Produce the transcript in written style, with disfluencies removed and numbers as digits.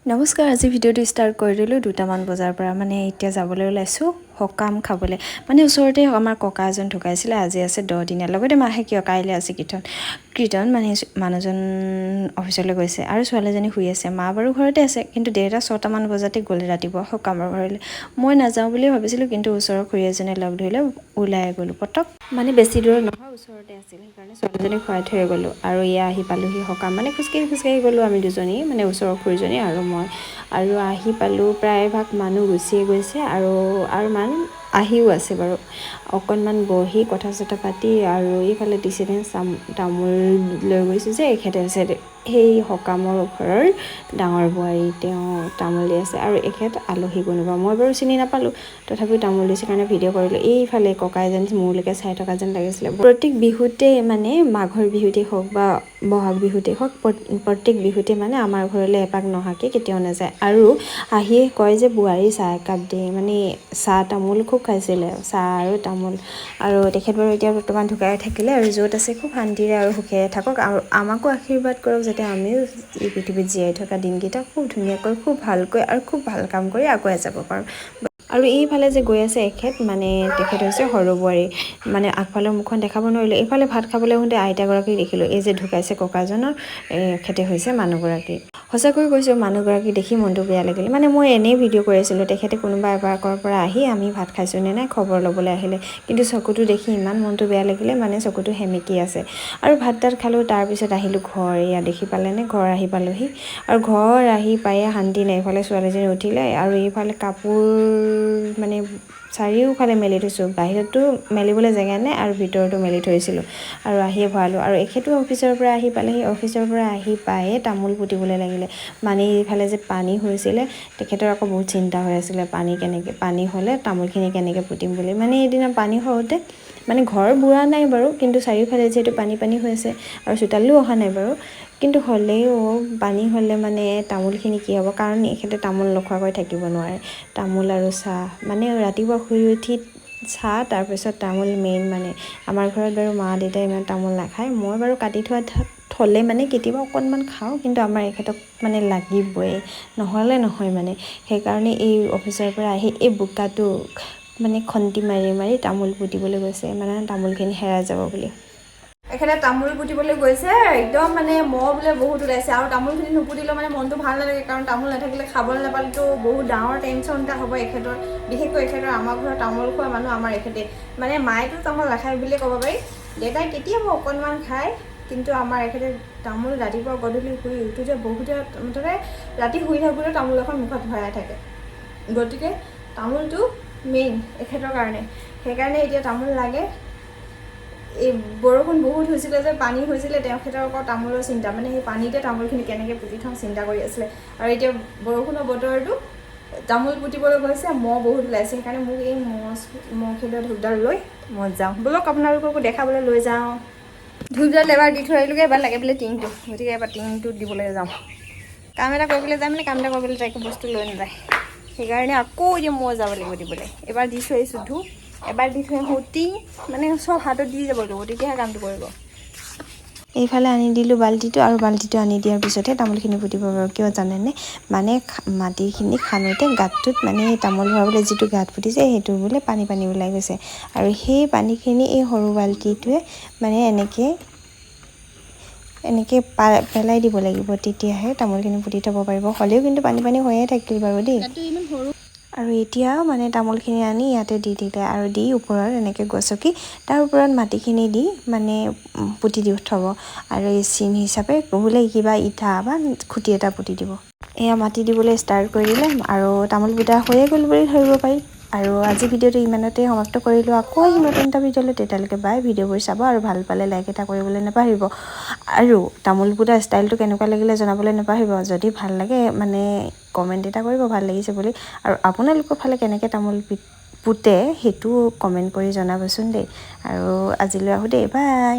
নমস্কাৰ আজি ভিডিঅ'টো ষ্টাৰ্ট কৰি দিলোঁ 2টামান বজাৰ পৰা মানে এতিয়া যাবলৈ ওলাইছোঁ সকাম খাবলৈ মানে ওচৰতে আমাৰ ককা এজন ঢুকাইছিলে আজি আছে 10 দিনীয়া লগতে মাহে কিয় কাইলৈ আছে কীৰ্তন মানে মানুহজন অফিচলৈ গৈছে আৰু ছোৱালীজনী শুই আছে মা বাৰু ঘৰতে আছে কিন্তু দেউতা 6টামান বজাতে গ'লে ৰাতিপুৱা সকামৰ ঘৰলৈ মই নাযাওঁ বুলি ভাবিছিলোঁ কিন্তু ওচৰৰ খুৰী এজনে লগ ধৰিলে ওলাই গ'লোঁ পটক মানে বেছি দূৰ নহয় ওচৰতে আছিল সেইকাৰণে ছোৱালীজনী খুৱাই থৈ গ'লোঁ আৰু এয়া আহি পালোহি সকাম মানে খোজকাঢ়ি গ'লোঁ আমি দুজনী মানে ওচৰৰ খুৰীজনী আৰু মই আৰু আহি পালোঁ প্ৰায়ভাগ মানুহ গুচিয়ে গৈছে আৰু মানুহ আহিও আছে বাৰু অকণমান বহি কথা চথা পাতি আৰু এইফালে ডিচিডেঞ্চ তামোল লৈ গৈছোঁ যে এখেতে সেই সকামৰ ঘৰৰ ডাঙৰ বোৱাৰী তেওঁ তামোল দি আছে আৰু এখেত আলহী কোনোবা মই বাৰু চিনি নাপালোঁ তথাপিও তামোল দিছে কাৰণে ভিডিঅ' কৰিলোঁ এইফালে ককা এজন মোৰলৈকে চাই থকা যেন লাগিছিলে প্ৰত্যেক বিহুতে মানে মাঘৰ বিহুতেই হওক বা বহাগ বিহুতেই হওক প্ৰত্যেক বিহুতে মানে আমাৰ ঘৰলৈ এপাক নহাকৈ কেতিয়াও নাযায় আৰু আহিয়ে কয় যে বোৱাৰী চাহ একাপ দিয়ে মানে চাহ তামোল খুব খাইছিলে চাহ আৰু তামোল আৰু তেখেত বাৰু এতিয়া বৰ্তমান ঢুকাই থাকিলে আৰু য'ত আছে খুব শান্তিৰে আৰু সুখেৰে থাকক আৰু আমাকো আশীৰ্বাদ কৰক যাতে আমিও এই পৃথিৱীত জীয়াই থকা দিনকেইটা খুব ধুনীয়াকৈ খুব ভালকৈ আৰু খুব ভাল কাম কৰি আগুৱাই যাব পাৰোঁ আৰু এইফালে যে গৈ আছে এখেত মানে তেখেত হৈছে সৰু বোৱাৰী মানে আগফালৰ মুখখন দেখাব নোৱাৰিলোঁ এইফালে ভাত খাবলৈ আহোঁতে আইতাগৰাকীক দেখিলোঁ এই যে ঢুকাইছে ককাজনৰ এখেতে হৈছে মানুহগৰাকী সঁচাকৈ কৈছোঁ মানুহগৰাকী দেখি মনটো বেয়া লাগিলে মানে মই এনেই ভিডিঅ' কৰি আছিলোঁ তেখেতে কোনোবা এপাকৰ পৰা আহি আমি ভাত খাইছোঁ নে নাই খবৰ ল'বলৈ আহিলে কিন্তু চকুটো দেখি ইমান মনটো বেয়া লাগিলে মানে চকুটো সেমেকি আছে আৰু ভাত তাত খালোঁ তাৰপিছত আহিলোঁ ঘৰ এয়া দেখি পালেনে ঘৰ আহি পালোঁহি আৰু ঘৰ আহি পায়ে শান্তি নাই এইফালে ছোৱালীজনী উঠিলে আৰু এইফালে কাপোৰ মানে চাৰিওফালে মেলি থৈছোঁ বাহিৰতো মেলিবলৈ জেগা নাই আৰু ভিতৰতো মেলি থৈছিলোঁ আৰু আহিয়ে ভৰালোঁ আৰু এখেতো অফিচৰ পৰা আহি পালেহি অফিচৰ পৰা আহি পায়ে তামোল পুতিবলৈ লাগিলে মানে এইফালে যে পানী হৈছিলে তেখেতৰ আকৌ বহুত চিন্তা হৈ আছিলে পানী হ'লে তামোলখিনি কেনেকৈ পুতিম বুলি মানে এদিনা পানী হওঁতে মানে ঘৰ বুৰা নাই বাৰু কিন্তু চাৰিওফালে যিহেতু পানী হৈ আছে আৰু চোতালৈও অহা নাই বাৰু কিন্তু হ'লেও পানী হ'লে মানে তামোলখিনি কি হ'ব কাৰণ এখেতে তামোল নোখোৱাকৈ থাকিব নোৱাৰে তামোল আৰু চাহ মানে ৰাতিপুৱা শুই উঠি চাহ তাৰপিছত তামোল মেইন মানে আমাৰ ঘৰত বাৰু মা দেউতাই ইমান তামোল নাখায় মই বাৰু কাটি থ'লে মানে কেতিয়াবা অকণমান খাওঁ কিন্তু আমাৰ এখেতক মানে লাগিবই নহ'লে নহয় মানে সেইকাৰণে এই অফিচৰ পৰা আহি এই বোকাটো মানে খন্তি মাৰি তামোল পুতিবলৈ গৈছে মানে তামোলখিনি হেৰাই যাব বুলি এখেতে তামোল পুতিবলৈ গৈছে একদম মানে মহ বোলে বহুত ওলাইছে আৰু তামোলখিনি নুপুতিলেও মানে মনটো ভাল নালাগে কাৰণ তামোল নাথাকিলে খাবলৈ নাপালেতো বহুত ডাঙৰ টেনশ্যন এটা হ'ব এখেতৰ বিশেষকৈ এখেতৰ আমাৰ ঘৰত তামোল খোৱা মানুহ আমাৰ এখেতে মানে মায়েতো তামোল নাখায় বুলিয়ে ক'ব পাৰি দেউতাই কেতিয়াবা অকণমান খায় কিন্তু আমাৰ এখেতে তামোল ৰাতিপুৱা গধূলি শুই উঠোঁতে বহুতে মুঠতে ৰাতি শুই থাকোঁতে তামোল এখন মুখত ভৰাই থাকে গতিকে তামোলটো মেইন এখেতৰ কাৰণে সেইকাৰণে এতিয়া তামোল লাগে এই বৰষুণ বহুত হৈছিলে যে পানী হৈছিলে তেখেতৰ আকৌ তামোলৰ চিন্তা মানে সেই পানীতে তামোলখিনি কেনেকৈ পুতি থওঁ চিন্তা কৰি আছিলে আৰু এতিয়া বৰষুণৰ বতৰটো তামোল পুতিবলৈ গৈছে মহ বহুত ওলাইছে সেইকাৰণে মোক এই মহ খেদোৱা ধূপডাল লৈ মই যাওঁ ব'লক আপোনালোককো দেখাবলৈ লৈ যাওঁ ধূপডাল এবাৰ দি থৈ আহিলোঁগৈ এবাৰ লাগে বোলে টিংটো গতিকে এবাৰ টিংটো দিবলৈ যাওঁ কাম এটা কৰিবলৈ যায় মানে কাম এটা কৰিবলৈ তাইকো বস্তু লৈ নাযায় সেইকাৰণে আকৌ এতিয়া মই যাব লাগিব দিবলৈ এবাৰ দি থৈ আহিছোঁ ধূপ এবাৰ দি থৈ আহোঁ টিং মানে চব হাতত দি যাব লাগিব তেতিয়াহে কামটো কৰিব এইফালে আনি দিলোঁ বাল্টিটো আৰু বাল্টিটো আনি দিয়াৰ পিছতহে তামোলখিনি পুতিব পাৰোঁ কিয় জানেনে মানে মাটিখিনি খান্দোতে গাঁতটোত মানে তামোল ভৰাবলৈ যিটো গাঁত পুতিছে সেইটো বোলে পানী ওলাই গৈছে আৰু সেই পানীখিনি এই সৰু বাল্টিটোৱে মানে এনেকৈ পেলাই দিব লাগিব তেতিয়াহে তামোলখিনি পুতি থ'ব পাৰিব হ'লেও কিন্তু পানী হৈয়ে থাকিল বাৰু দেই আৰু এতিয়া মানে তামোলখিনি আনি ইয়াতে দি দিলে আৰু দি ওপৰত এনেকৈ গছকি তাৰ ওপৰত মাটিখিনি দি মানে পুতি দি থ'ব আৰু এই চিন হিচাপে বোলে কিবা ইটা বা খুঁটি এটা পুতি দিব এয়া মাটি দিবলৈ ষ্টাৰ্ট কৰি দিলে আৰু তামোল পুতা হৈয়ে গ'ল বুলি ধৰিব পাৰি আৰু আজি ভিডিঅ'টো ইমানতে সমাপ্ত কৰিলোঁ আকৌ নতুন এটা ভিডিঅ'লৈ তেতিয়ালৈকে বাই ভিডিঅ'বোৰ চাব আৰু ভাল পালে লাইক এটা কৰিবলৈ নাপাহৰিব আৰু তামোল পুতা ষ্টাইলটো কেনেকুৱা লাগিলে জনাবলৈ নাপাহৰিব যদি ভাল লাগে মানে কমেণ্ট এটা কৰিব ভাল লাগিছে বুলি আৰু আপোনালোকৰ ফালে কেনেকৈ তামোল পুতে সেইটো কমেণ্ট কৰি জনাবচোন দেই আৰু আজিলৈ আহোঁ দেই বাই